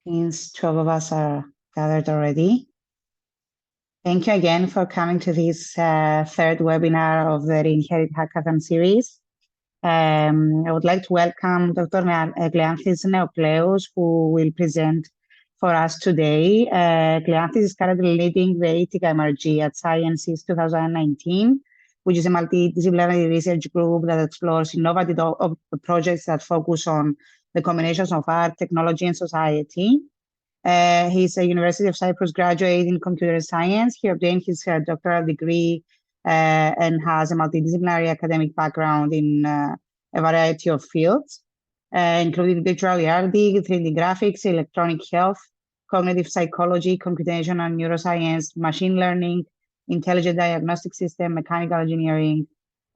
Since 12 of us are gathered already. Thank you again for coming to this third webinar of the Inherit Hackathon series. I would like to welcome Dr. Kleanthis Neokleous, who will present for us today. Kleanthis is currently leading the ITICA MRG at CYENS since 2019, which is a multidisciplinary research group that explores innovative projects that focus on the combinations of art, technology, and society. He's a University of Cyprus graduate in computer science. He obtained his doctoral degree and has a multidisciplinary academic background in a variety of fields, including virtual reality, 3D graphics, electronic health, cognitive psychology, computational neuroscience, machine learning, intelligent diagnostic system, mechanical engineering,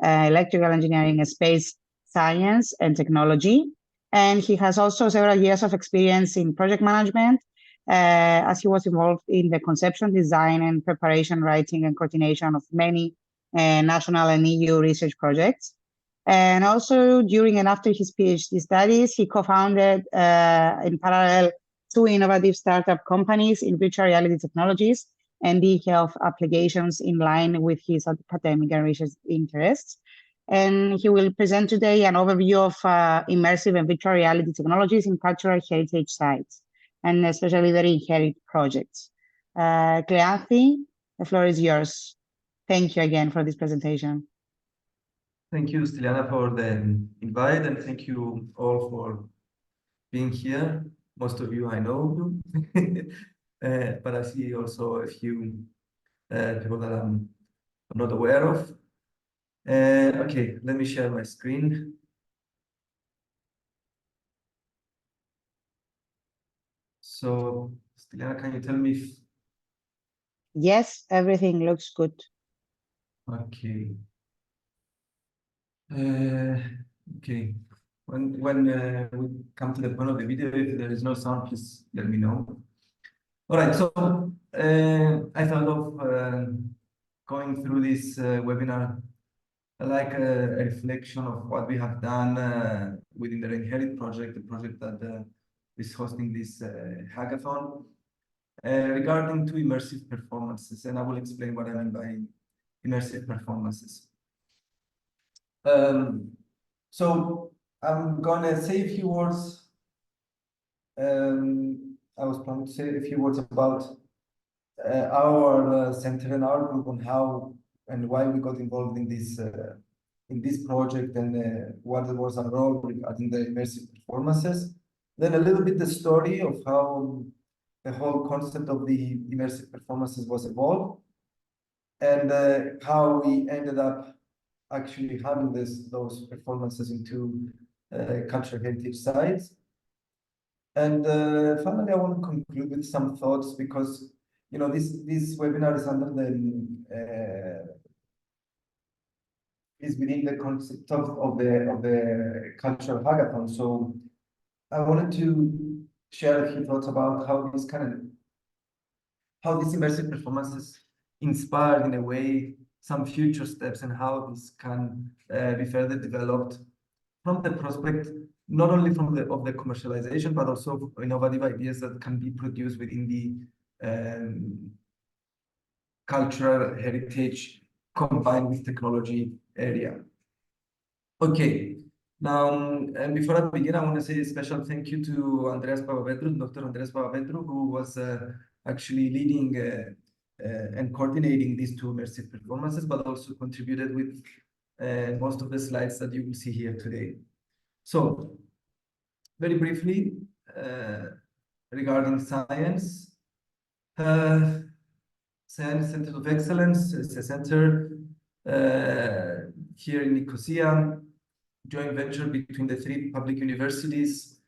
electrical engineering, space science, and technology. And he has also several years of experience in project management, as he was involved in the conception, design, and preparation, writing, and coordination of many national and EU research projects. And also during and after his PhD studies, he co-founded in parallel 2 innovative startup companies in virtual reality technologies and eHealth applications in line with his academic and research interests. And he will present today an overview of immersive and virtual reality technologies in cultural heritage sites, and especially the Inherit projects. Kleanthis, the floor is yours. Thank you again for this presentation. Thank you, Styliana, for the invite, and thank you all for being here. Most of you I know, but I see also a few people that I'm not aware of. Okay, let me share my screen. So, Styliana, can you tell me if... Yes, everything looks good. Okay. Okay. When we come to the point of the video, if there is no sound, please let me know. All right, so I thought of going through this webinar like a reflection of what we have done within the Inherit project, the project that is hosting this hackathon, regarding 2 immersive performances, and I will explain what I mean by immersive performances. So I'm gonna say a few words. I was planning to say a few words about our center and our group on how and why we got involved in this project, and what was our role regarding the immersive performances. Then a little bit the story of how the whole concept of the immersive performances was evolved, and how we ended up actually having those performances into cultural heritage sites. And finally, I want to conclude with some thoughts, because this webinar is under the is within the concept of the cultural hackathon. So I wanted to share a few thoughts about how these immersive performances inspired in a way some future steps, and how this can be further developed from the prospect, not only from the commercialization, but also innovative ideas that can be produced within the cultural heritage combined with technology area. Okay, now, and before I begin, I want to say a special thank you to Andreas Papapetrou, Dr. Andreas Papapetrou, who was actually leading and coordinating these 2 immersive performances, but also contributed with most of the slides that you will see here today. So, very briefly, regarding CYENS, CYENS Center of Excellence is a center here in Nicosia, joint venture between the 3 public universities,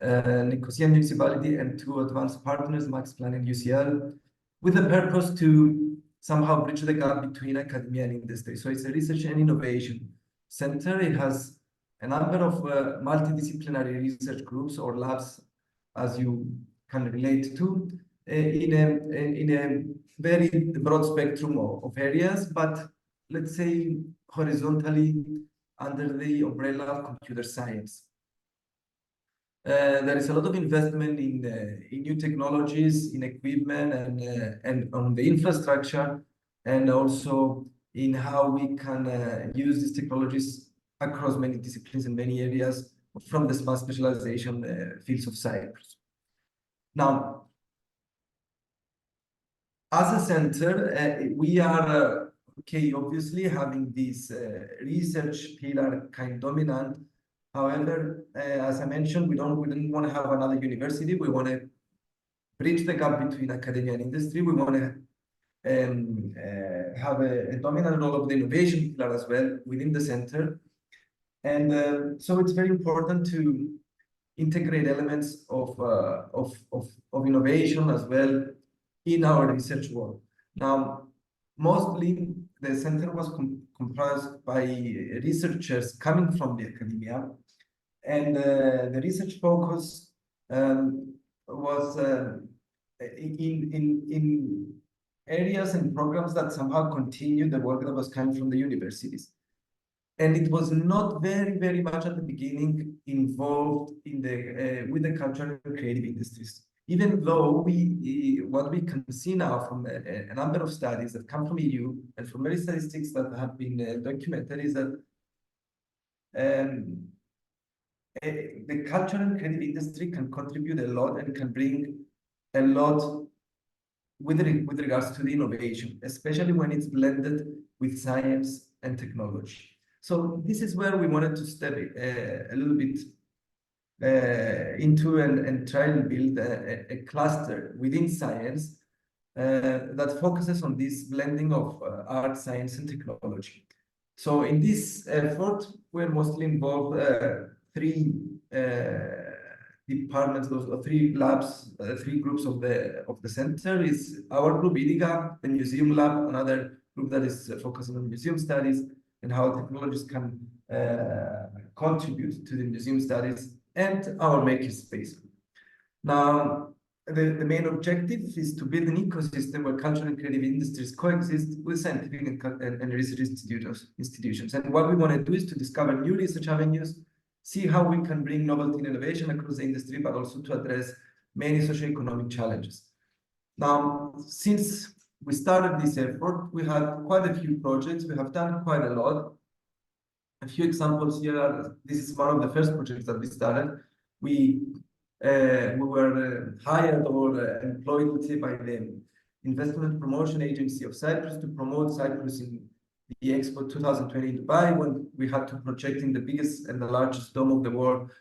Nicosia Municipality, and 2 advanced partners, Max Planck and UCL, with the purpose to somehow bridge the gap between academia and industry. So it's a research and innovation center. It has a number of multidisciplinary research groups or labs, as you can relate to, in a very broad spectrum of areas, but let's say horizontally under the umbrella of computer science. There is a lot of investment in new technologies, in equipment, and on the infrastructure, and also in how we can use these technologies across many disciplines and many areas from the smart specialization fields of Cyprus. Now, as a center, we are obviously having this research pillar kind dominant. However, as I mentioned, we didn't want to have another university. We want to bridge the gap between academia and industry. We want to have a dominant role of the innovation pillar as well within the center. And so it's very important to integrate elements of innovation as well in our research work. Now, mostly the center was comprised by researchers coming from the academia, and the research focus was in areas and programs that somehow continued the work that was coming from the universities. And it was not very much at the beginning involved in the with the cultural and creative industries. Even though what we can see now from a number of studies that come from EU and from many statistics that have been documented is that the cultural and creative industry can contribute a lot and can bring a lot with regards to the innovation, especially when it's blended with science and technology. So this is where we wanted to step a little bit into and try and build a cluster within science that focuses on this blending of art, science, and technology. So in this effort, we're mostly involved three departments, those three labs, three groups of the center. Is our group ITICA, the museum lab, another group that is focusing on museum studies and how technologies can contribute to the museum studies, and our makerspace. Now, the main objective is to build an ecosystem where cultural and creative industries coexist with scientific and research institutions. And what we want to do is to discover new research avenues, see how we can bring novelty and innovation across the industry, but also to address many socioeconomic challenges. Now, since we started this effort, we had quite a few projects. We have done quite a lot. A few examples here are, this is one of the first projects that we started. We were hired or employed, let's say, by the Investment Promotion Agency of Cyprus to promote Cyprus in the Expo 2020 in Dubai, when we had to project in the biggest and the largest dome of the world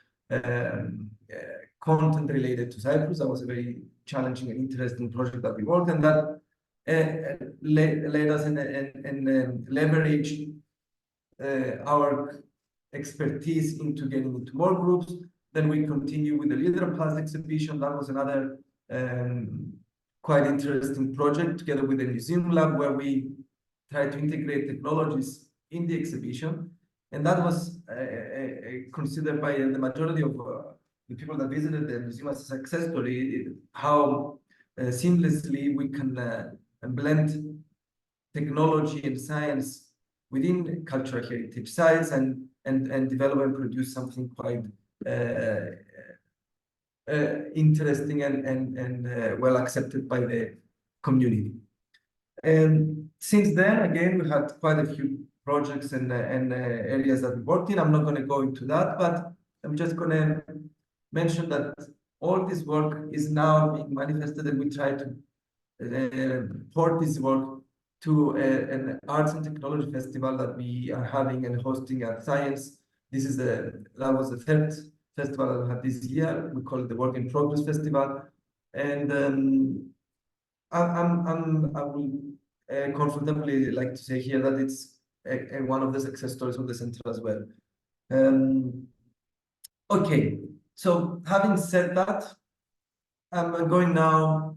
content related to Cyprus. That was a very challenging and interesting project that we worked, and that led us and leveraged our expertise into getting into more groups. Then we continue with the Leader Plus exhibition. That was another quite interesting project together with the Museum Lab, where we tried to integrate technologies in the exhibition. And that was considered by the majority of the people that visited the museum as a success story, how seamlessly we can blend technology and science within cultural heritage sites and develop and produce something quite interesting and well accepted by the community. And since then, again, we had quite a few projects and areas that we worked in. I'm not going to go into that, but I'm just going to mention that all this work is now being manifested, and we try to port this work to an arts and technology festival that we are having and hosting at CYENS. That was the third festival that we had this year. We call it the Work in Progress Festival, and I will comfortably like to say here that it's one of the success stories of the center as well. Okay, so having said that, I'm going now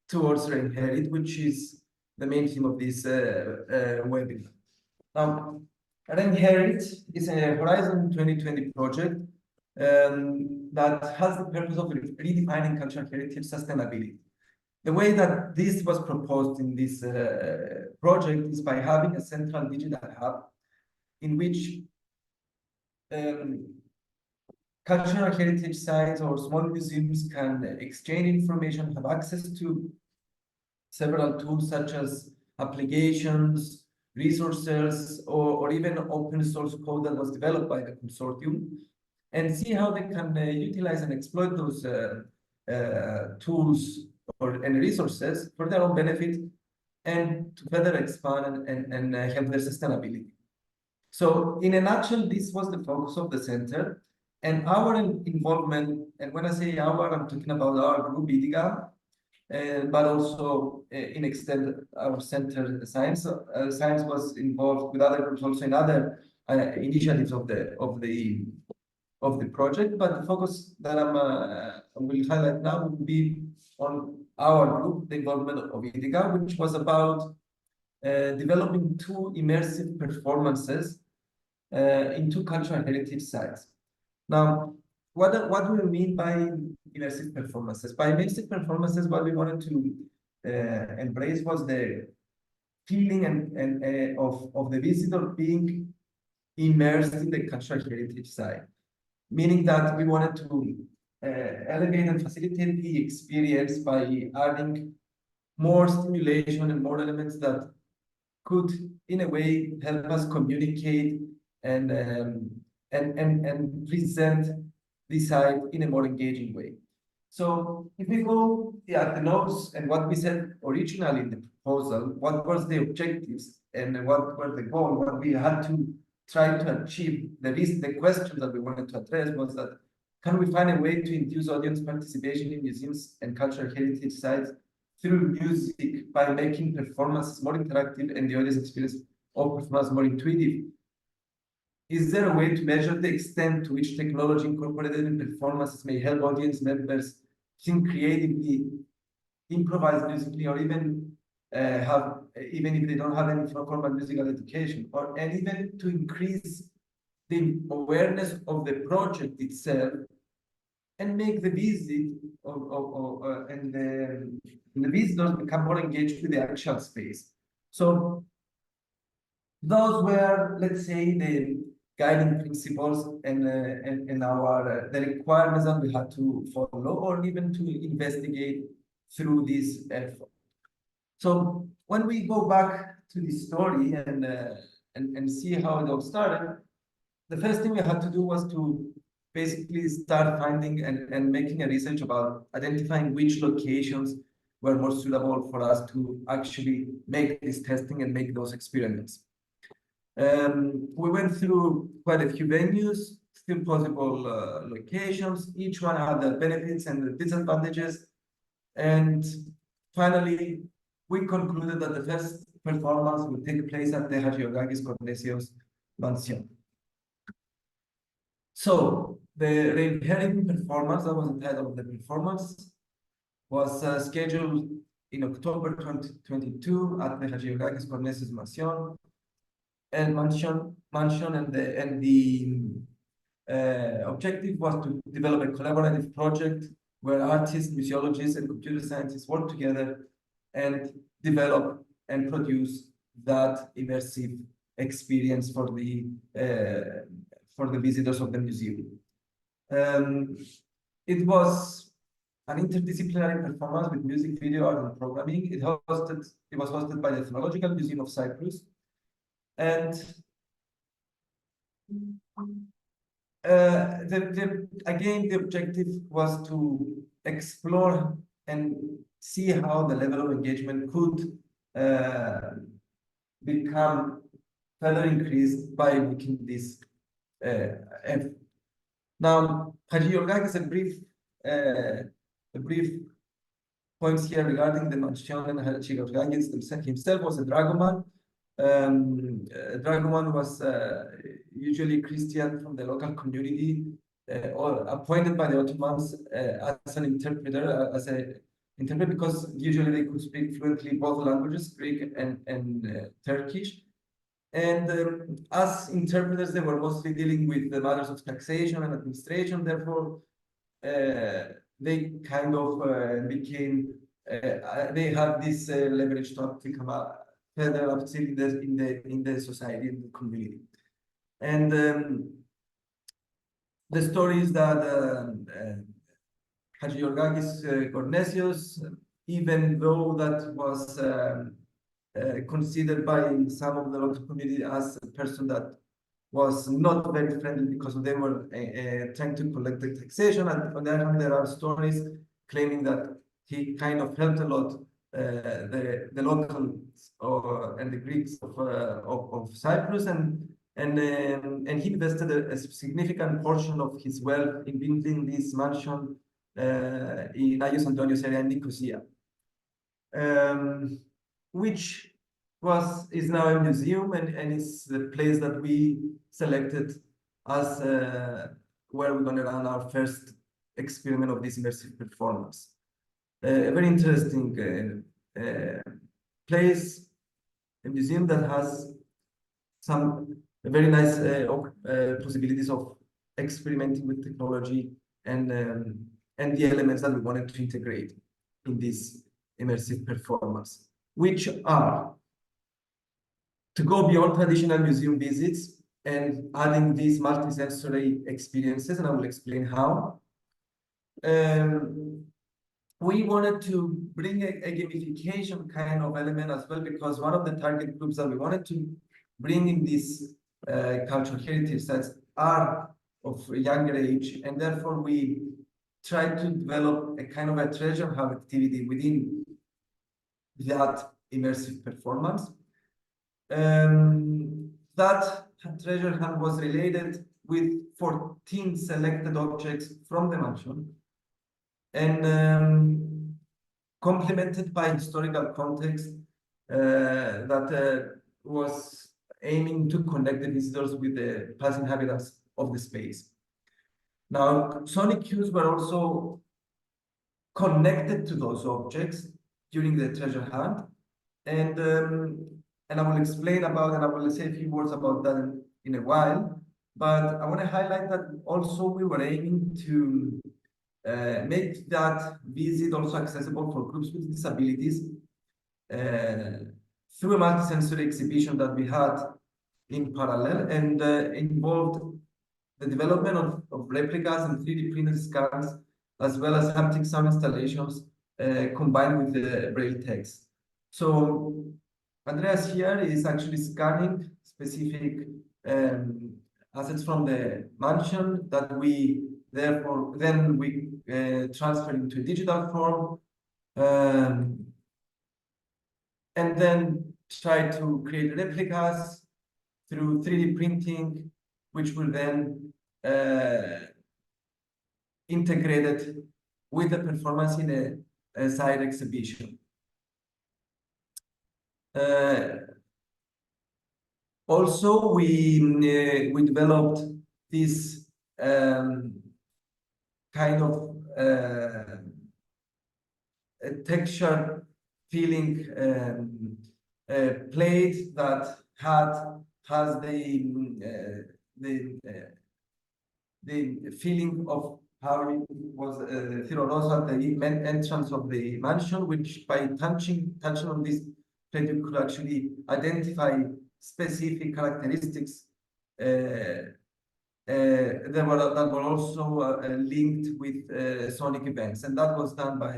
towards Reinherit, which is the main theme of this webinar. Now, Reinherit is a Horizon 2020 project that has the purpose of redefining cultural heritage sustainability. The way that this was proposed in this project is by having a central digital hub in which cultural heritage sites or small museums can exchange information, have access to several tools such as applications, resources, or even open source code that was developed by the consortium, and see how they can utilize and exploit those tools and resources for their own benefit and to further expand and help their sustainability. So in a nutshell, this was the focus of the center. And our involvement, and when I say our, I'm talking about our group, ITICA, but also in extent our center CYENS. CYENS was involved with other groups also in other initiatives of the project. But the focus that I will highlight now will be on our group, the involvement of ITICA, which was about developing two immersive performances in two cultural heritage sites. Now, what do we mean by immersive performances? By immersive performances, what we wanted to embrace was the feeling and of the visitor being immersed in the cultural heritage site, meaning that we wanted to elevate and facilitate the experience by adding more stimulation and more elements that could, in a way, help us communicate and present the site in a more engaging way. So if we go at the notes and what we said originally in the proposal, what was the objectives and what were the goals, what we had to try to achieve, the question that we wanted to address was that, can we find a way to induce audience participation in museums and cultural heritage sites through music by making performances more interactive and the audience experience of performance more intuitive? Is there a way to measure the extent to which technology incorporated in performances may help audience members think creatively, improvise musically, or even even if they don't have any formal musical education, and even to increase the awareness of the project itself and make the visit and the visitors become more engaged with the actual space. So those were, let's say, the guiding principles and our the requirements that we had to follow or even to investigate through this effort. So when we go back to the story and see how it all started, the first thing we had to do was to basically start finding and making a research about identifying which locations were more suitable for us to actually make this testing and make those experiments. We went through quite a few venues, still possible locations. Each one had the benefits and the disadvantages. And finally, we concluded that the first performance would take place at the Hagiorgakis Kornesios Mansion. So the inherent performance, that was the title of the performance, was scheduled in October 2022 at the Hagiorgakis Kornesios Mansion. And the objective was to develop a collaborative project where artists, museologists, and computer scientists work together and develop and produce that immersive experience for the visitors of the museum. It was an interdisciplinary performance with music, video, art, and programming. It was hosted by the Ethnological Museum of Cyprus. And again, the objective was to explore and see how the level of engagement could become further increased by making this effort. Now, Hagiorgakis, a brief points here regarding the mansion and Hagiorgakis himself was a dragoman. Dragoman was usually Christian from the local community, or appointed by the Ottomans as an interpreter, because usually they could speak fluently both languages, Greek and Turkish. And as interpreters, they were mostly dealing with the matters of taxation and administration. Therefore, they kind of became, they had this leverage to become further upstream in the society and the community. And the stories that Hagiorgakis Cornesius, even though that was considered by some of the local community as a person that was not very friendly because they were trying to collect the taxation. And on the other hand, there are stories claiming that he kind of helped a lot the locals and the Greeks of Cyprus, and he invested a significant portion of his wealth in building this mansion in Agios Antonios area in Nicosia, which is now a museum and is the place that we selected as where we're going to run our first experiment of this immersive performance. A very interesting place, a museum that has some very nice possibilities of experimenting with technology and the elements that we wanted to integrate in this immersive performance, which are to go beyond traditional museum visits and adding these multisensory experiences, and I will explain how. We wanted to bring a gamification kind of element as well, because one of the target groups that we wanted to bring in these cultural heritage sites are of a younger age, and therefore we tried to develop a kind of a treasure hunt activity within that immersive performance. That treasure hunt was related with 14 selected objects from the mansion, and complemented by historical context that was aiming to connect the visitors with the past inhabitants of the space. Now, sonic cues were also connected to those objects during the treasure hunt, and I will explain about, and I will say a few words about that in a while. But I want to highlight that also we were aiming to make that visit also accessible for groups with disabilities through a multisensory exhibition that we had in parallel, and involved the development of replicas and 3D printed scans, as well as haptic sound installations combined with the braille text. So Andreas here is actually scanning specific assets from the mansion that we then transfer into a digital form, and then try to create replicas through 3D printing, which will then integrated with the performance in a side exhibition. Also, we developed this kind of a texture feeling plate that has the feeling of how it was Theroros at the entrance of the mansion, which by touching on this plate, you could actually identify specific characteristics that were also linked with sonic events, and that was done by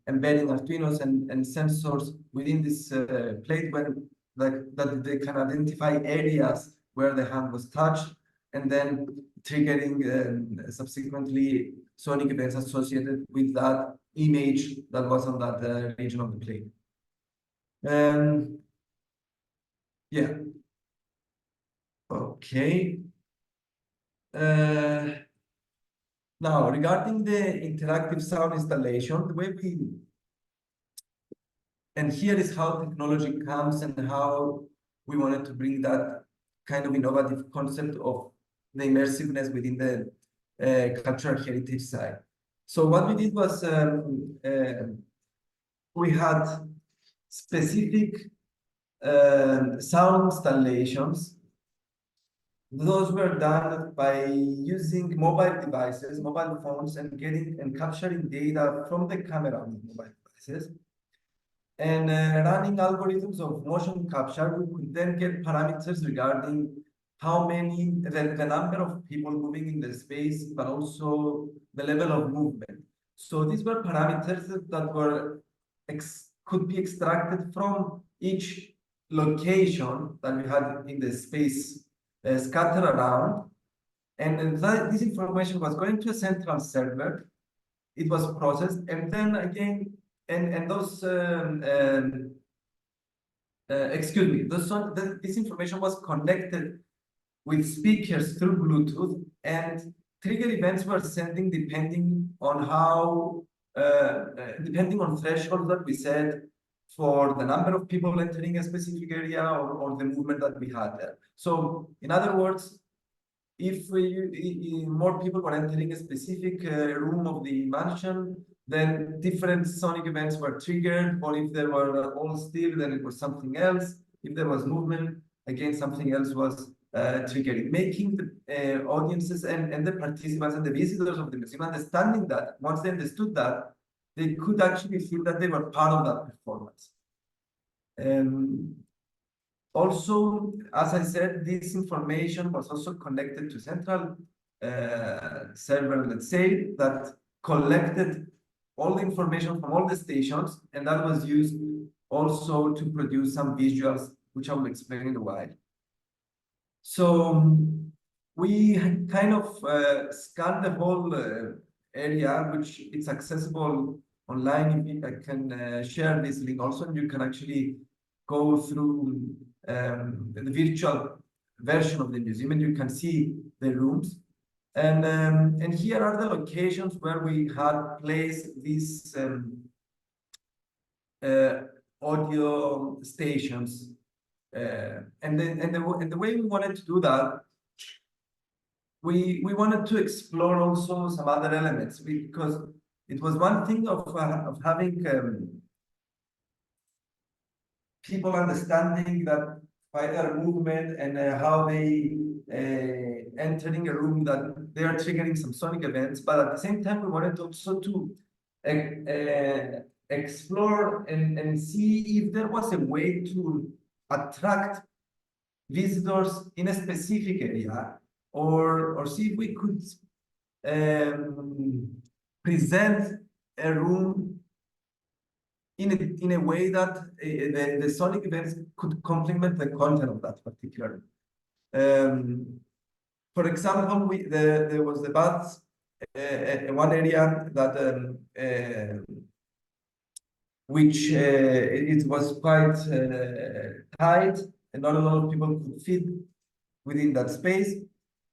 embedding Arduinos and sensors within this plate, that they can identify areas where the hand was touched, and then triggering subsequently sonic events associated with that image that was on that region of the plate. Yeah. Okay. Now, regarding the interactive sound installation, the way and here is how technology comes and how we wanted to bring that kind of innovative concept of the immersiveness within the cultural heritage side. So what we did was we had specific sound installations. Those were done by using mobile devices, mobile phones, and capturing data from the camera on the mobile devices, and running algorithms of motion capture. We could then get parameters regarding how many, the number of people moving in the space, but also the level of movement. So these were parameters that were could be extracted from each location that we had in the space scattered around. And this information was going to a central server. It was processed, and then again, and those excuse me, this information was connected with speakers through Bluetooth, and trigger events were sending depending on how, depending on thresholds that we set for the number of people entering a specific area or the movement that we had there. So in other words, if more people were entering a specific room of the mansion, then different sonic events were triggered, or if there were all still, then it was something else. If there was movement, again, something else was triggered, making the audiences and the participants and the visitors of the museum understanding that once they understood that, they could actually feel that they were part of that performance. Also, as I said, this information was also connected to central server, let's say, that collected all the information from all the stations, and that was used also to produce some visuals, which I will explain in a while. So we kind of scanned the whole area, which it's accessible online. I can share this link also, and you can actually go through the virtual version of the museum, and you can see the rooms. And here are the locations where we had placed these audio stations. And the way we wanted to do that, we wanted to explore also some other elements, because it was one thing of having people understanding that by their movement and how they entering a room, that they are triggering some sonic events, but at the same time we wanted also to explore and see if there was a way to attract visitors in a specific area, or see if we could present a room in a way that the sonic events could complement the content of that particular. For example, there was the baths, one area that which it was quite tight, and not a lot of people could fit within that space.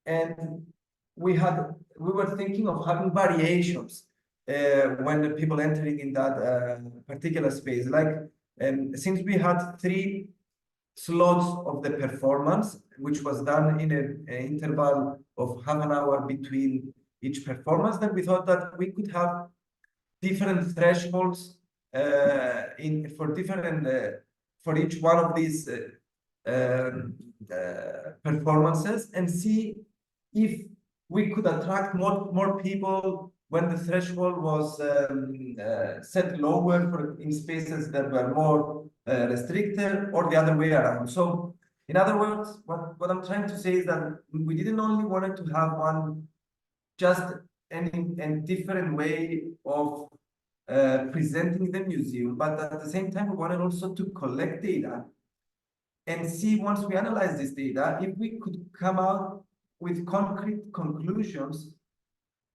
And we were thinking of having variations when the people entering in that particular space. Like, since we had 3 slots of the performance, which was done in an interval of half an hour between each performance, then we thought that we could have different thresholds for each one of these performances, and see if we could attract more people when the threshold was set lower in spaces that were more restricted, or the other way around. So in other words, what I'm trying to say is that we didn't only want to have just a different way of presenting the museum, but at the same time we wanted also to collect data and see, once we analyze this data, if we could come out with concrete conclusions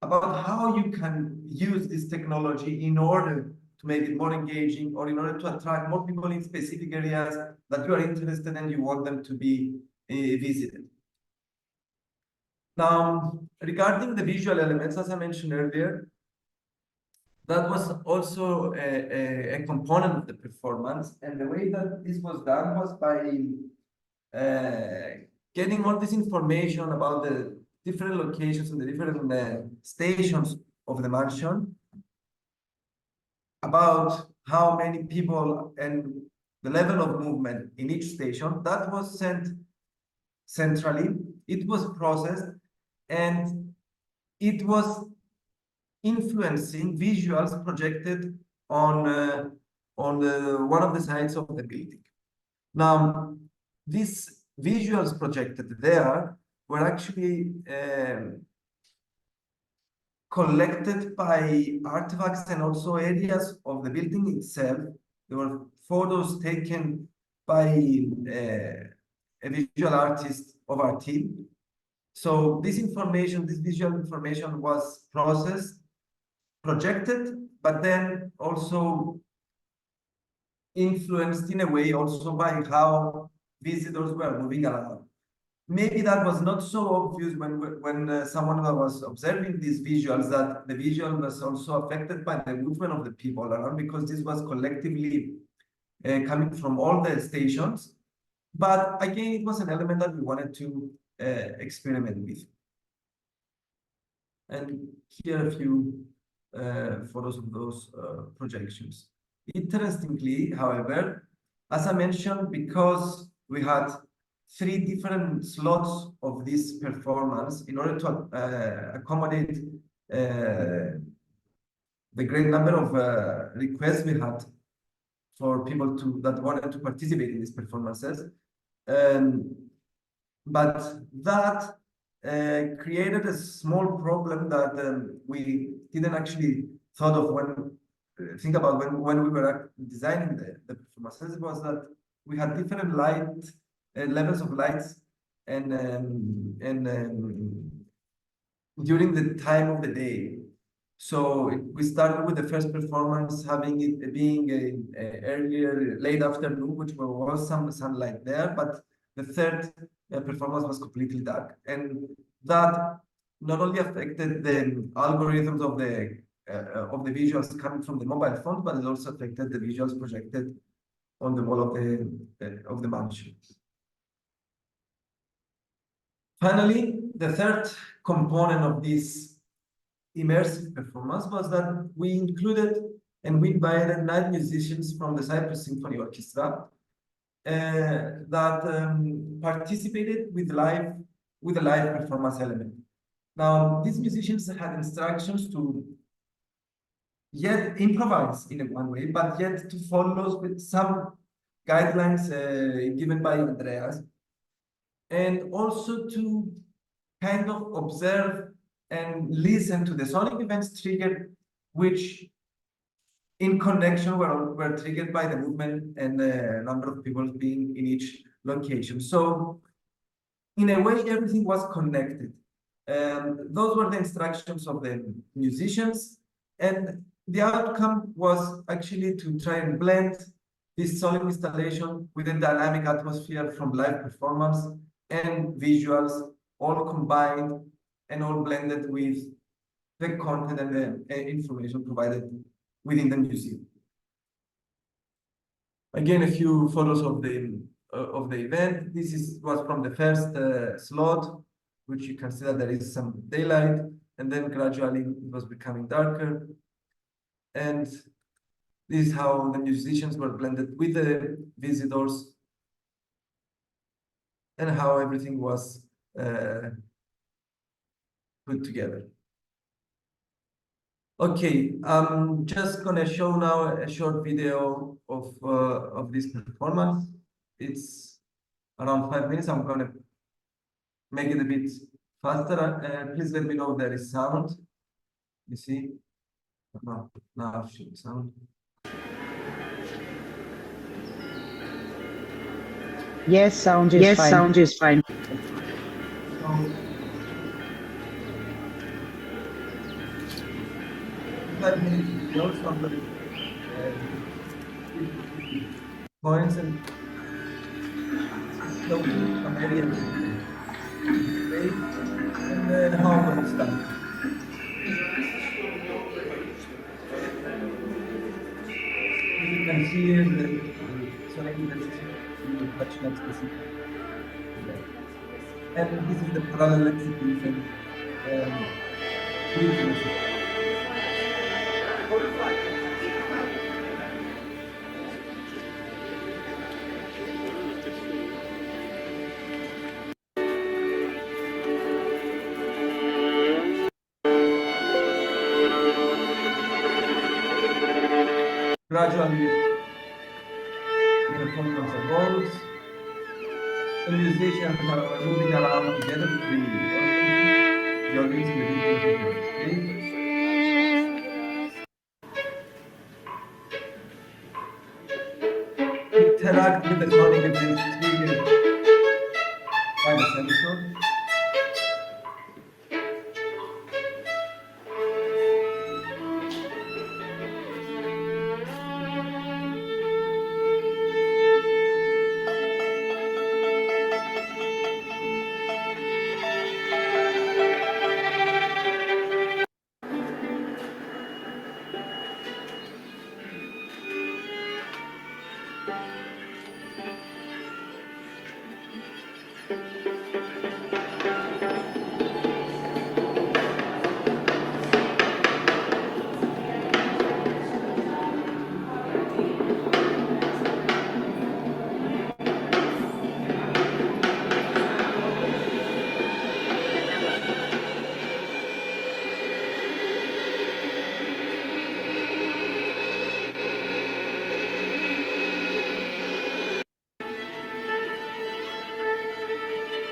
about how you can use this technology in order to make it more engaging, or in order to attract more people in specific areas that you are interested in and you want them to be visited. Now, regarding the visual elements, as I mentioned earlier, that was also a component of the performance. And the way that this was done was by getting all this information about the different locations and the different stations of the mansion, about how many people and the level of movement in each station. That was sent centrally, it was processed, and it was influencing visuals projected on one of the sides of the building. Now, this visuals projected there were actually collected by artifacts and also areas of the building itself. There were photos taken by a visual artist of our team. So this information, this visual information was processed, projected, but then also influenced in a way also by how visitors were moving around. Maybe that was not so obvious when someone was observing these visuals, that the visual was also affected by the movement of the people around, because this was collectively coming from all the stations. But again, it was an element that we wanted to experiment with. And here are a few photos of those projections. Interestingly, however, as I mentioned, because we had 3 different slots of this performance in order to accommodate the great number of requests we had for people that wanted to participate in these performances. But that created a small problem that we didn't actually think about when we were designing the performances, was that we had different light levels of lights and during the time of the day. So we started with the first performance having it being earlier, late afternoon, which was some sunlight there, but the third performance was completely dark, and that not only affected the algorithms of the visuals coming from the mobile phone, but it also affected the visuals projected on the wall of the mansion. Finally, the third component of this immersive performance was that we included and we invited 9 musicians from the Cyprus Symphony Orchestra that participated with a live performance element. Now, these musicians had instructions to yet improvise in one way, but yet to follow with some guidelines given by Andreas, and also to kind of observe and listen to the sonic events triggered, which in connection were triggered by the movement and the number of people being in each location. So in a way, everything was connected. Those were the instructions of the musicians, and the outcome was actually to try and blend this sonic installation with a dynamic atmosphere from live performance and visuals, all combined and all blended with the content and the information provided within the museum. Again, a few photos of the event. This was from the first slot, which you can see that there is some daylight, and then gradually it was becoming darker. And this is how the musicians were blended with the visitors, and how everything was put together. Okay, I'm just gonna show now a short video of this performance. It's around 5 minutes. I'm gonna make it a bit faster. Please let me know if there is sound. You see? No, now I should sound. Yes, sound is fine. Sound is fine. Points and some areas and then how to start. You can see the sonic intensity touch not specific. And this is the parallel execution. Gradually, the performance evolves, musicians are moving around together with the audience in the different stage. Interact with the sonic events triggered by the sensor.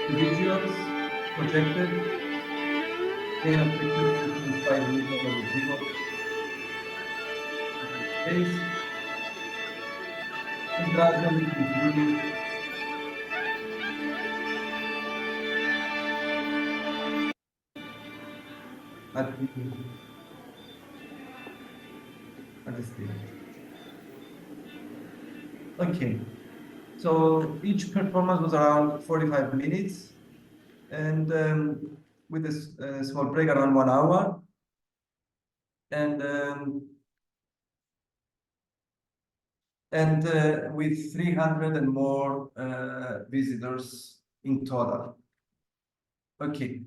The visuals projected gain affected by the movement of the people in space and gradually concluding at the stage. Okay, so each performance was around 45 minutes and with a small break around 1 hour. And with 300 and more visitors in total. Okay.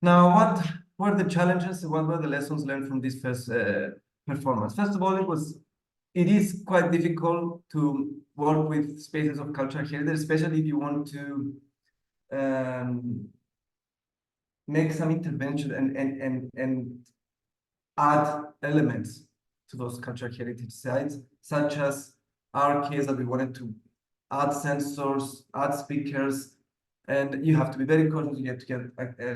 Now, what were the challenges? What were the lessons learned from this first performance? First of all, it is quite difficult to work with spaces of cultural heritage, especially if you want to make some intervention and add elements to those cultural heritage sites, such as our case that we wanted to add sensors, add speakers, and you have to be very cautious. You have to get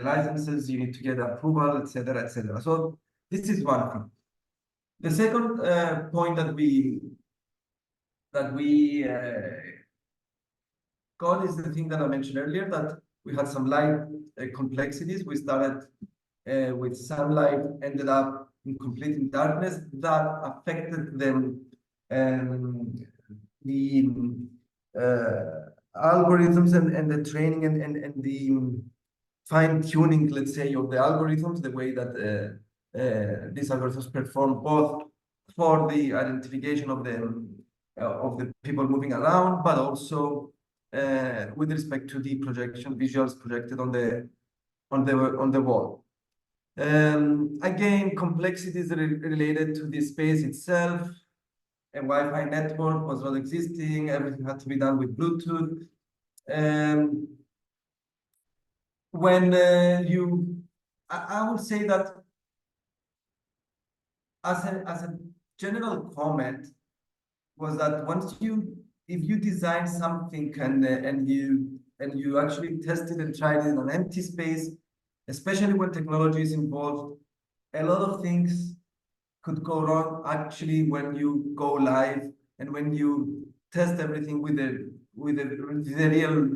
licenses, you need to get approval, etc., etc. So this is one thing. The second point that we got is the thing that I mentioned earlier, that we had some light complexities. We started with sunlight, ended up in complete darkness that affected them the algorithms and the training and the fine-tuning, let's say, of the algorithms, the way that these algorithms perform both for the identification of the people moving around, but also with respect to the projection visuals projected on the wall. Again, complexities related to the space itself. A Wi-Fi network was not existing. Everything had to be done with Bluetooth. When I would say that as a general comment was that if you design something and you actually test it and tried it in an empty space, especially when technology is involved, a lot of things could go wrong actually when you go live and when you test everything with the real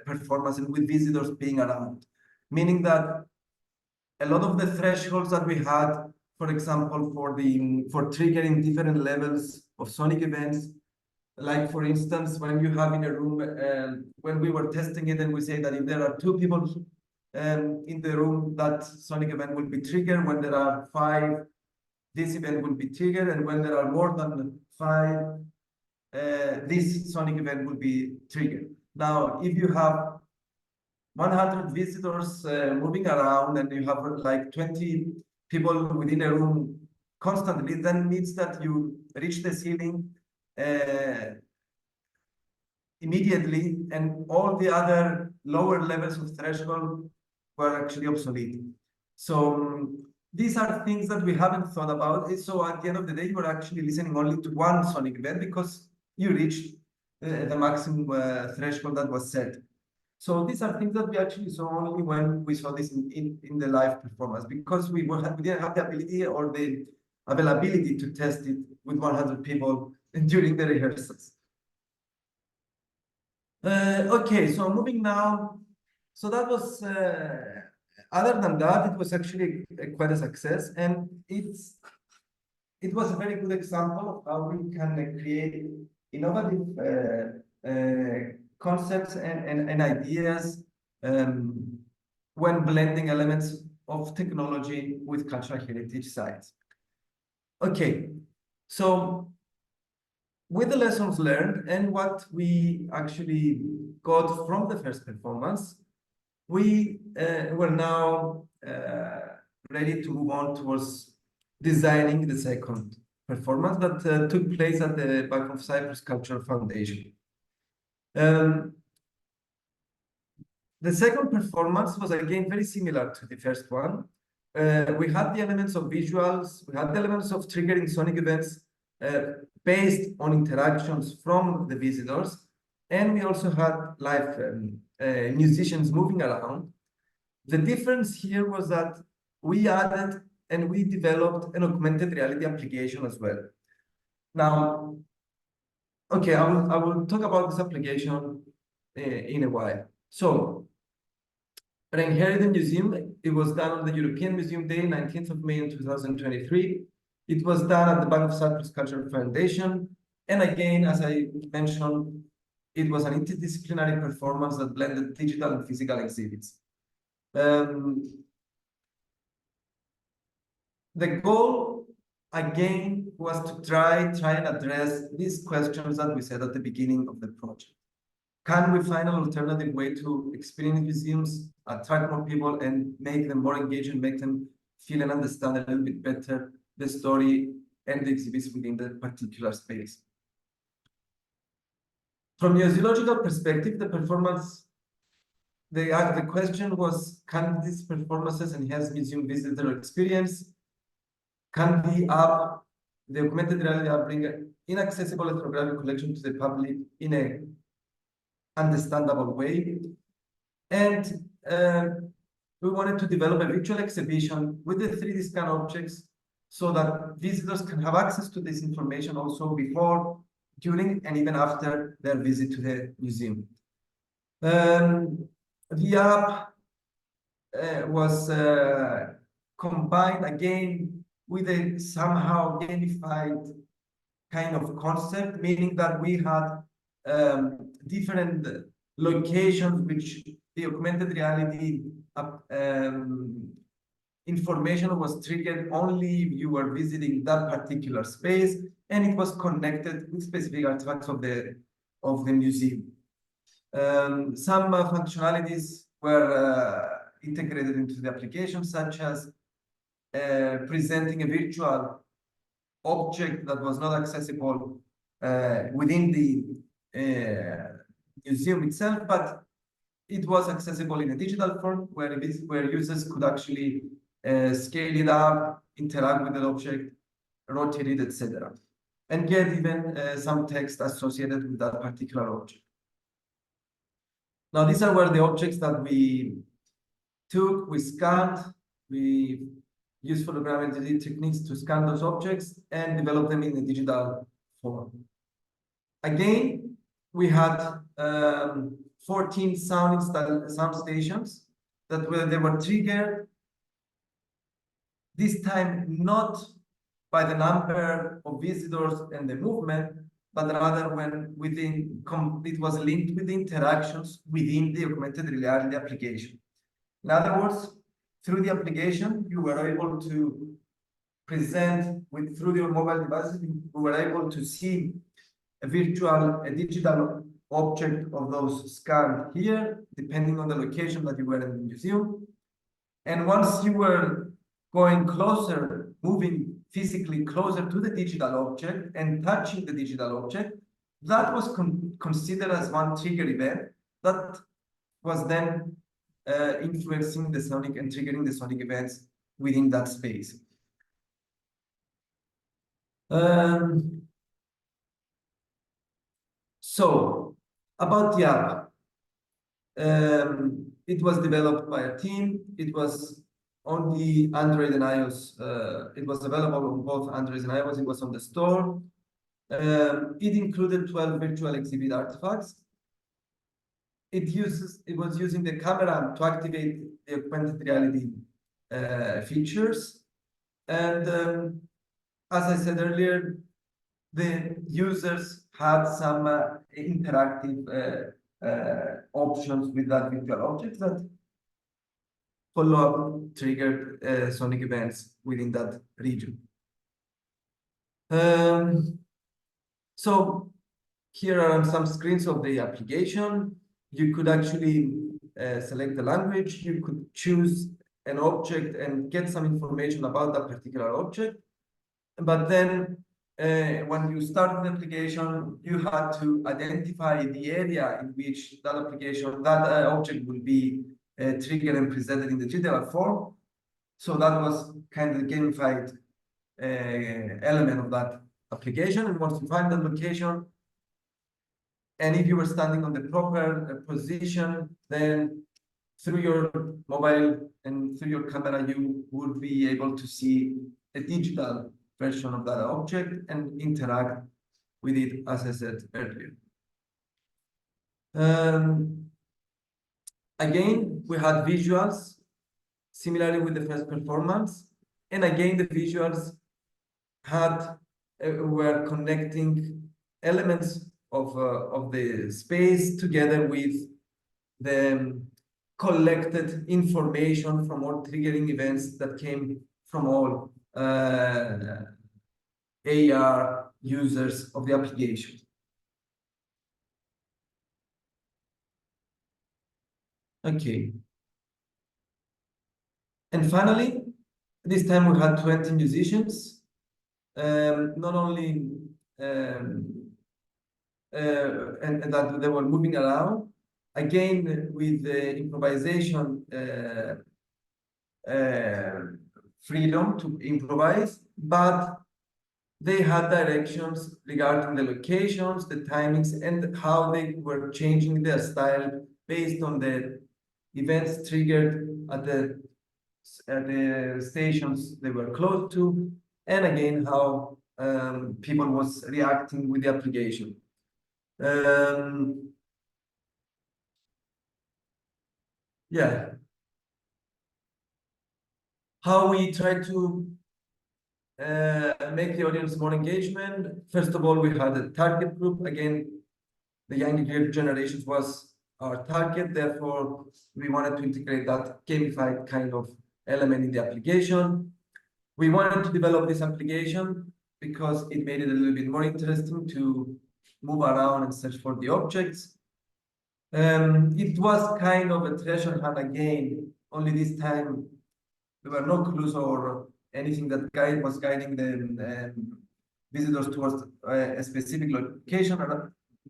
performance and with visitors being around. Meaning that a lot of the thresholds that we had, for example, for triggering different levels of sonic events, like for instance, when you have in a room, when we were testing it and we say that if there are 2 people in the room, that sonic event will be triggered. When there are 5, this event will be triggered, and when there are more than 5, this sonic event will be triggered. Now, if you have 100 visitors moving around and you have like 20 people within a room constantly, then means that you reach the ceiling immediately, and all the other lower levels of threshold were actually obsolete. So these are things that we haven't thought about. So at the end of the day, you were actually listening only to one sonic event because you reached the maximum threshold that was set. So these are things that we actually saw only when we saw this in the live performance, because we didn't have the ability or the availability to test it with 100 people during the rehearsals. Okay, so moving now. So that was, other than that, it was actually quite a success, and it was a very good example of how we can create innovative concepts and ideas when blending elements of technology with cultural heritage sites. Okay, so with the lessons learned and what we actually got from the first performance, we were now ready to move on towards designing the second performance that took place at the Bank of Cyprus Cultural Foundation. The second performance was again very similar to the first one. We had the elements of visuals, we had the elements of triggering sonic events based on interactions from the visitors, and we also had live musicians moving around. The difference here was that we added and we developed an augmented reality application as well. Now, okay, I will talk about this application in a while. So, Reinherited Museum, it was done on the European Museum Day, 19th of May in 2023. It was done at the Bank of Cyprus Cultural Foundation. And again, as I mentioned, it was an interdisciplinary performance that blended digital and physical exhibits. The goal, again, was to try and address these questions that we said at the beginning of the project. Can we find an alternative way to experience museums, attract more people, and make them more engaged and make them feel and understand a little bit better the story and the exhibits within the particular space? From a museological perspective, the performance, the question was, can these performances enhance museum visitor experience? Can the app, the augmented reality app, bring an inaccessible ethnographic collection to the public in a understandable way? And we wanted to develop a virtual exhibition with the 3D scan objects so that visitors can have access to this information also before, during, and even after their visit to the museum. The app was combined again with a somehow gamified kind of concept, meaning that we had different locations which the augmented reality information was triggered only if you were visiting that particular space, and it was connected with specific artifacts of the museum. Some functionalities were integrated into the application, such as presenting a virtual object that was not accessible within the museum itself, but it was accessible in a digital form where users could actually scale it up, interact with the object, rotate it, etc., and get even some text associated with that particular object. Now, these were the objects that we took, we scanned, we used photogrammetry techniques to scan those objects and develop them in a digital form. Again, we had 14 sound stations that were triggered, this time not by the number of visitors and the movement, but rather when it was linked with the interactions within the augmented reality application. In other words, through the application, you were able to present through your mobile devices, you were able to see a digital object of those scanned here, depending on the location that you were in the museum. And once you were going closer, moving physically closer to the digital object and touching the digital object, that was considered as one trigger event that was then influencing the sonic and triggering the sonic events within that space. So about the app, it was developed by a team. It was on the Android and iOS. It was available on both Android and iOS. It was on the store. It included 12 virtual exhibit artifacts. It was using the camera to activate the augmented reality features. And as I said earlier, the users had some interactive options with that virtual object that follow-up triggered sonic events within that region. So here are some screens of the application. You could actually select the language. You could choose an object and get some information about that particular object. But then when you start the application, you had to identify the area in which that application, that object will be triggered and presented in the digital form. So that was kind of the gamified element of that application. And once you find that location, and if you were standing on the proper position, then through your mobile and through your camera, you would be able to see a digital version of that object and interact with it, as I said earlier. Again, we had visuals, similarly with the first performance. And again, the visuals were connecting elements of the space together with the collected information from all triggering events that came from all AR users of the application. Okay. And finally, this time we had 20 musicians, not only and that they were moving around, again with the improvisation freedom to improvise, but they had directions regarding the locations, the timings, and how they were changing their style based on the events triggered at the stations they were close to, and again how people was reacting with the application. Yeah. How we try to make the audience more engagement. First of all, we had a target group. Again, the younger generations was our target. Therefore, we wanted to integrate that gamified kind of element in the application. We wanted to develop this application because it made it a little bit more interesting to move around and search for the objects. It was kind of a treasure hunt again, only this time there were no clues or anything that was guiding the visitors towards a specific location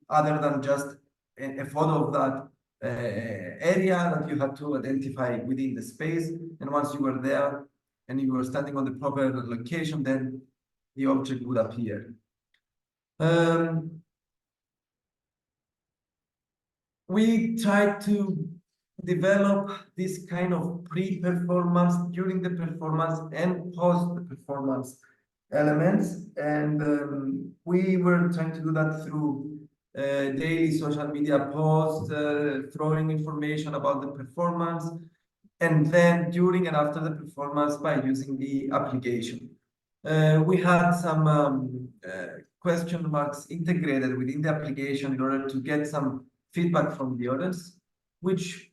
other than just a photo of that area that you had to identify within the space. And once you were there and you were standing on the proper location, then the object would appear. We tried to develop this kind of pre-performance, during the performance, and post-performance elements. And we were trying to do that through daily social media posts, throwing information about the performance, and then during and after the performance by using the application. We had some question marks integrated within the application in order to get some feedback from the audience, which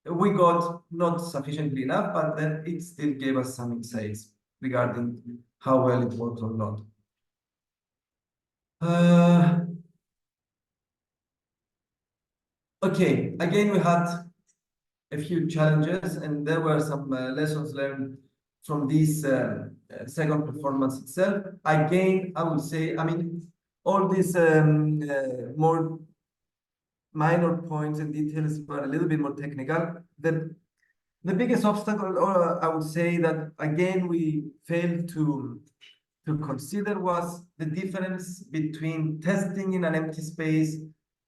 we got not sufficiently enough, but then it still gave us some insights regarding how well it worked or not. Okay, again, we had a few challenges, and there were some lessons learned from this second performance itself. Again, I would say, I mean, all these more minor points and details were a little bit more technical. The biggest obstacle, or I would say that again we failed to consider, was the difference between testing in an empty space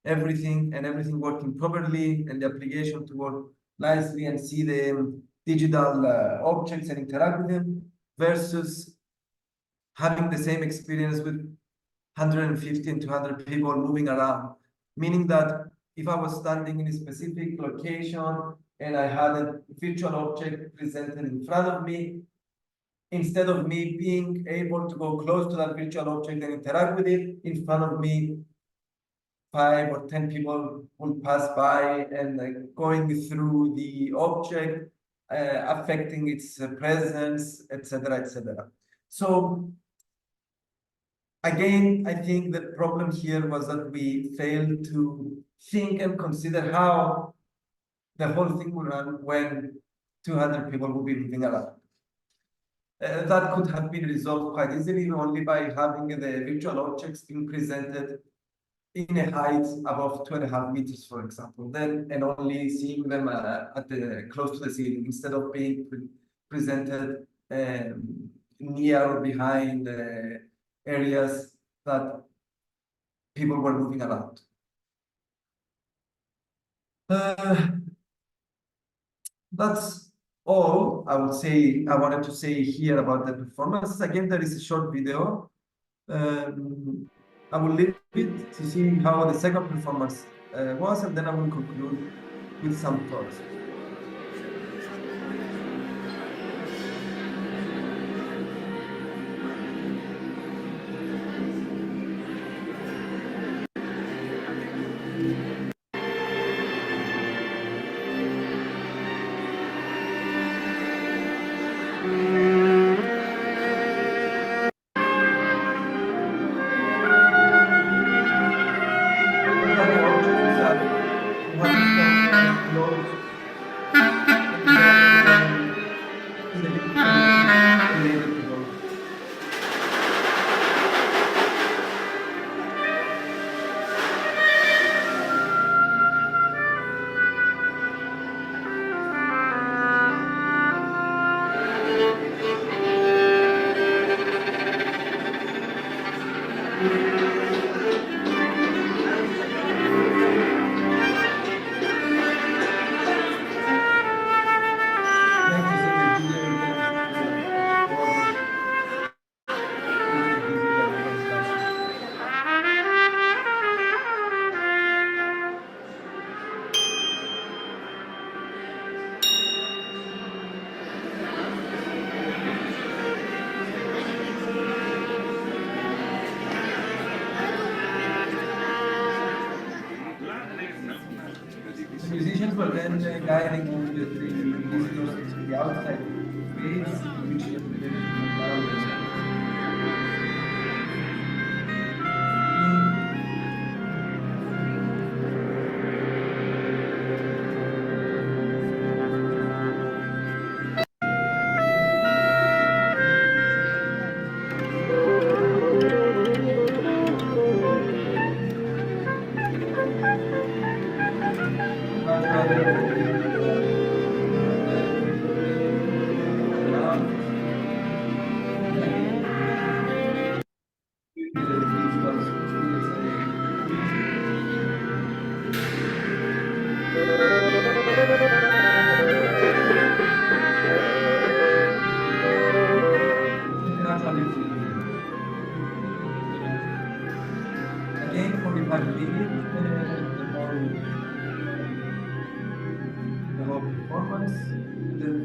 everything working properly, and the application to work nicely and see the digital objects and interact with them, versus having the same experience with 150 and 200 people moving around. Meaning that if I was standing in a specific location and I had a virtual object presented in front of me, instead of me being able to go close to that virtual object and interact with it, in front of me, 5 or 10 people will pass by and going through the object, affecting its presence, etc., etc. So again, I think the problem here was that we failed to think and consider how the whole thing would run when 200 people will be moving around. That could have been resolved quite easily only by having the virtual objects being presented in a height above 2.5 meters, for example, and only seeing them close to the ceiling instead of being presented near or behind areas that people were moving around. That's all I would say. I wanted to say here about the performance. Again, there is a short video. I will leave it to see how the second performance was, and then I will conclude with some thoughts. Musicians were then guiding the visitors to the outside space, which again, for the whole performance, then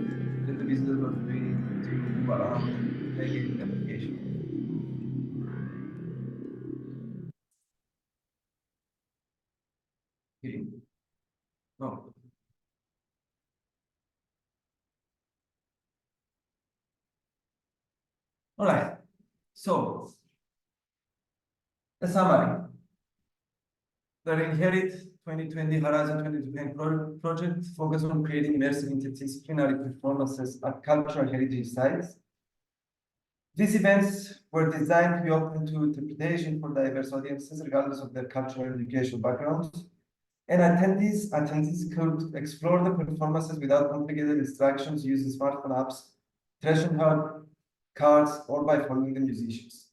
the visitors were free to move around and make it the application. Okay. No. All right. So, a summary. The Inherit 2020 Horizon 2020 project focused on creating immersive interdisciplinary performances at cultural heritage sites. These events were designed to be open to interpretation for diverse audiences, regardless of their cultural and educational backgrounds. And attendees could explore the performances without complicated instructions using smartphone apps, treasure hunt cards, or by following the musicians.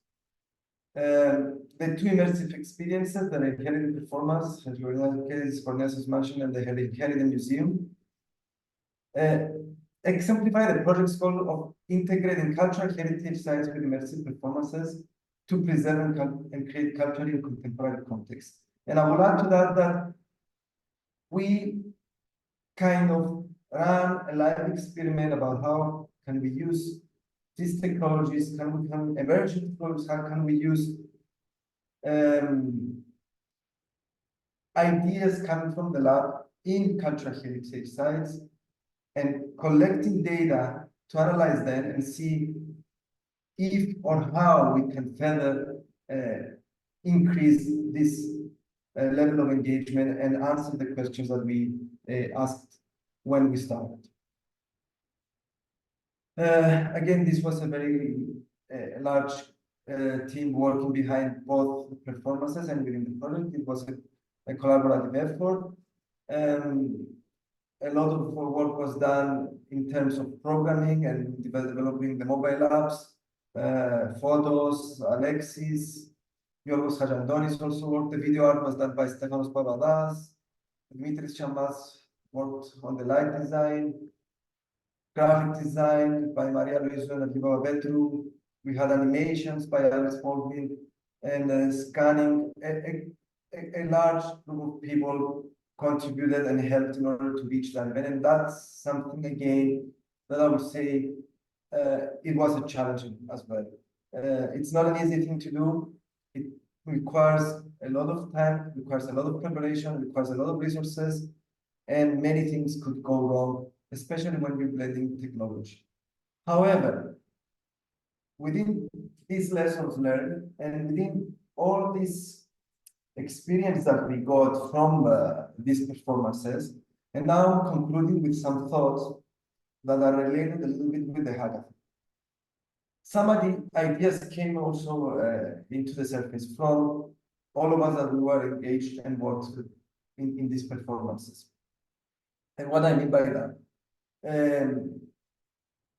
The two immersive experiences, the inherited performance, as Cornelius mentioned, and the inherited museum, exemplify the project's goal of integrating cultural heritage sites with immersive performances to preserve and create culture in contemporary context. And I will add to that we kind of ran a live experiment about how can we use these technologies, emerging technologies, how can we use ideas coming from the lab in cultural heritage sites and collecting data to analyze them and see if or how we can further increase this level of engagement and answer the questions that we asked when we started. Again, this was a very large team working behind both performances and within the project. It was a collaborative effort. A lot of work was done in terms of programming and developing the mobile apps, photos, Alexis, Yorgos Hajandonis also worked. The video art was done by Stefanos Papadas. Dimitris Chamas worked on the light design. Graphic design by Maria Luisa and Akiva Petru. We had animations by Alex Baldwin and scanning. A large group of people contributed and helped in order to reach that event. And that's something, again, that I would say it was a challenge as well. It's not an easy thing to do. It requires a lot of time, requires a lot of preparation, requires a lot of resources, and many things could go wrong, especially when you're blending technology. However, within these lessons learned and within all this experience that we got from these performances, and now concluding with some thoughts that are related a little bit with the hackathon. Some of the ideas came also into the surface from all of us that we were engaged and worked in these performances. And what I mean by that,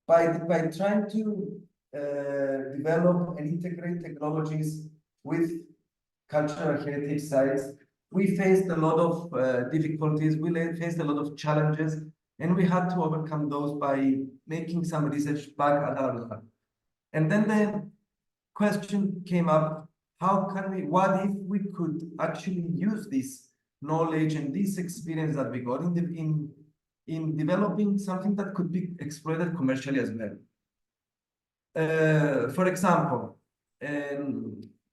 by trying to develop and integrate technologies with cultural heritage sites, we faced a lot of difficulties, we faced a lot of challenges, and we had to overcome those by making some research back at our lab. And then the question came up, what if we could actually use this knowledge and this experience that we got in developing something that could be exploited commercially as well. For example,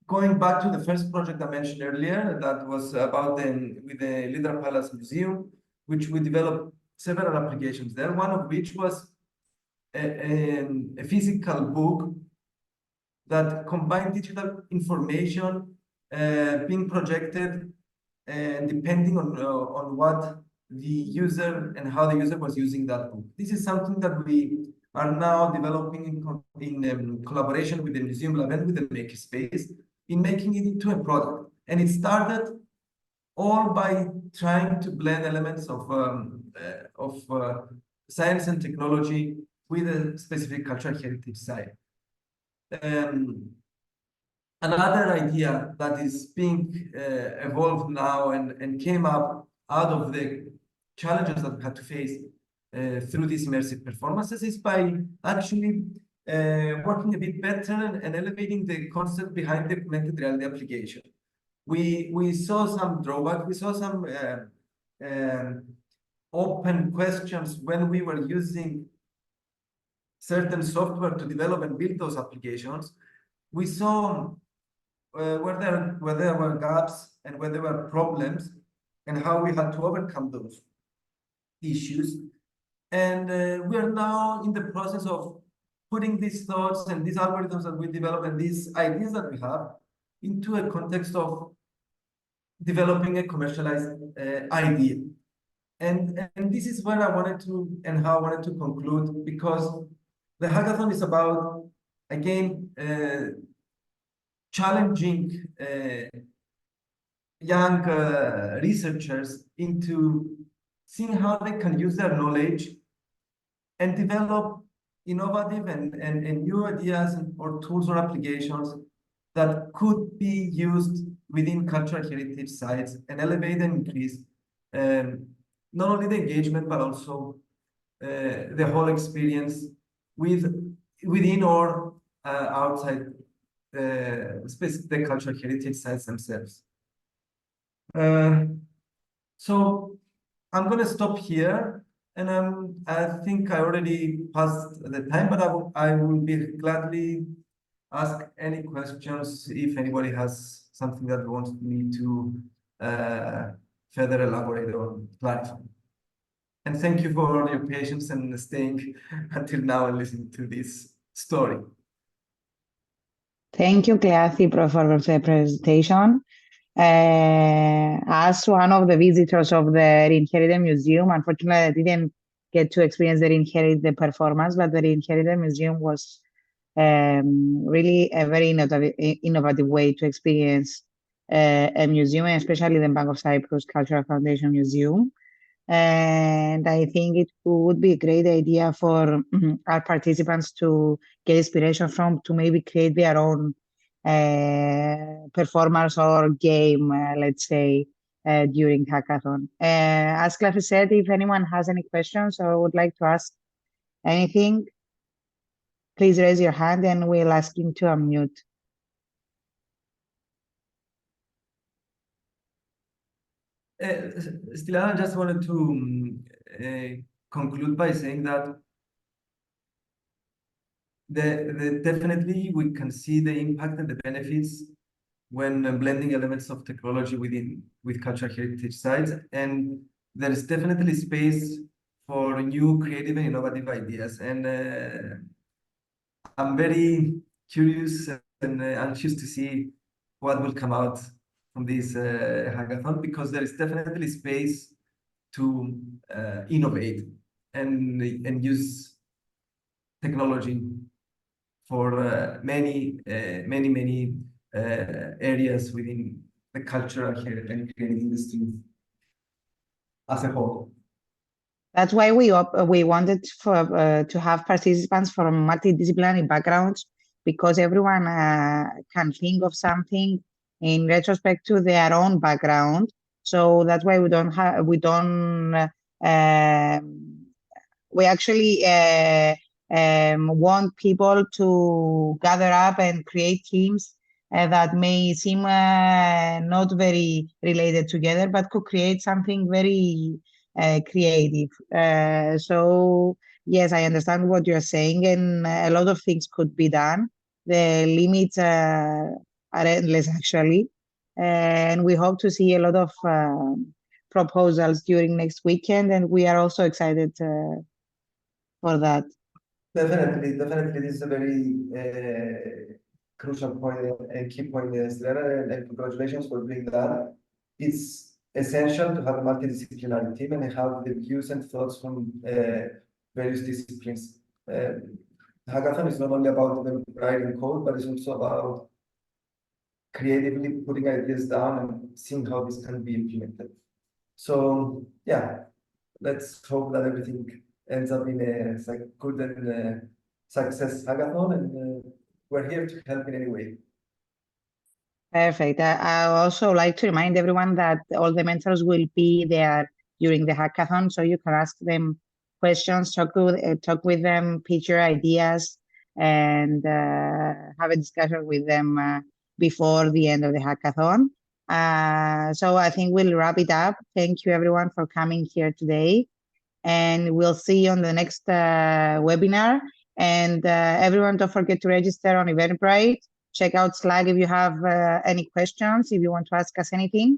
going back to the first project I mentioned earlier, that was about with the Lidra Palace Museum, which we developed several applications there, one of which was a physical book that combined digital information being projected and depending on what the user and how the user was using that book. This is something that we are now developing in collaboration with the Museum Lab and with the Makerspace in making it into a product. And it started all by trying to blend elements of science and technology with a specific cultural heritage site. Another idea that is being evolved now and came up out of the challenges that we had to face through these immersive performances is by actually working a bit better and elevating the concept behind the augmented reality application. We saw some drawback, we saw some open questions when we were using certain software to develop and build those applications. We saw where there were gaps and where there were problems and how we had to overcome those issues. And we are now in the process of putting these thoughts and these algorithms that we develop and these ideas that we have into a context of developing a commercialized idea. And this is where I wanted to and how I wanted to conclude, because the hackathon is about, again, challenging young researchers into seeing how they can use their knowledge and develop innovative and new ideas or tools or applications that could be used within cultural heritage sites and elevate and increase not only the engagement, but also the whole experience within or outside the cultural heritage sites themselves. So I'm going to stop here, and I think I already passed the time, but I will be gladly ask any questions if anybody has something that wants me to further elaborate or clarify. And thank you for your patience and staying until now and listening to this story. Thank you, Kleanthis, for the presentation. As one of the visitors of the Reinherited Museum, unfortunately, I didn't get to experience the Reinherited performance, but the Reinherited Museum was really a very innovative way to experience a museum, especially the Bank of Cyprus Cultural Foundation Museum. And I think it would be a great idea for our participants to get inspiration from, to maybe create their own performance or game, let's say, during hackathon. As Kleanthis said, if anyone has any questions or would like to ask anything, please raise your hand and we'll ask you to unmute. Styliana, I just wanted to conclude by saying that definitely we can see the impact and the benefits when blending elements of technology with cultural heritage sites, and there is definitely space for new creative and innovative ideas. And I'm very curious and anxious to see what will come out from this hackathon, because there is definitely space to innovate and use technology for many areas within the cultural and creative industry as a whole. That's why we wanted to have participants from multidisciplinary backgrounds, because everyone can think of something in retrospect to their own background. So that's why we actually want people to gather up and create teams that may seem not very related together, but could create something very creative. So yes, I understand what you're saying, and a lot of things could be done. The limits are endless, actually, and we hope to see a lot of proposals during next weekend, and we are also excited for that. Definitely, this is a very crucial point and key point, Styliana, and congratulations for doing that. It's essential to have a multidisciplinary team and have the views and thoughts from various disciplines. Hackathon is not only about writing code, but it's also about creatively putting ideas down and seeing how this can be implemented. So yeah, let's hope that everything ends up in a good and success hackathon, and we're here to help in any way. Perfect. I also like to remind everyone that all the mentors will be there during the hackathon, so you can ask them questions, talk with them, pitch your ideas, and have a discussion with them before the end of the hackathon. So I think we'll wrap it up. Thank you everyone for coming here today, and we'll see you on the next webinar. And everyone, don't forget to register on Eventbrite. Check out Slack if you have any questions, if you want to ask us anything.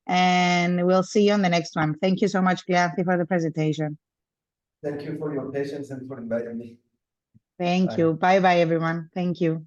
And we'll see you on the next one. Thank you so much, Kleanthis, for the presentation. Thank you for your patience and for inviting me. Thank you. Bye-bye, everyone. Thank you.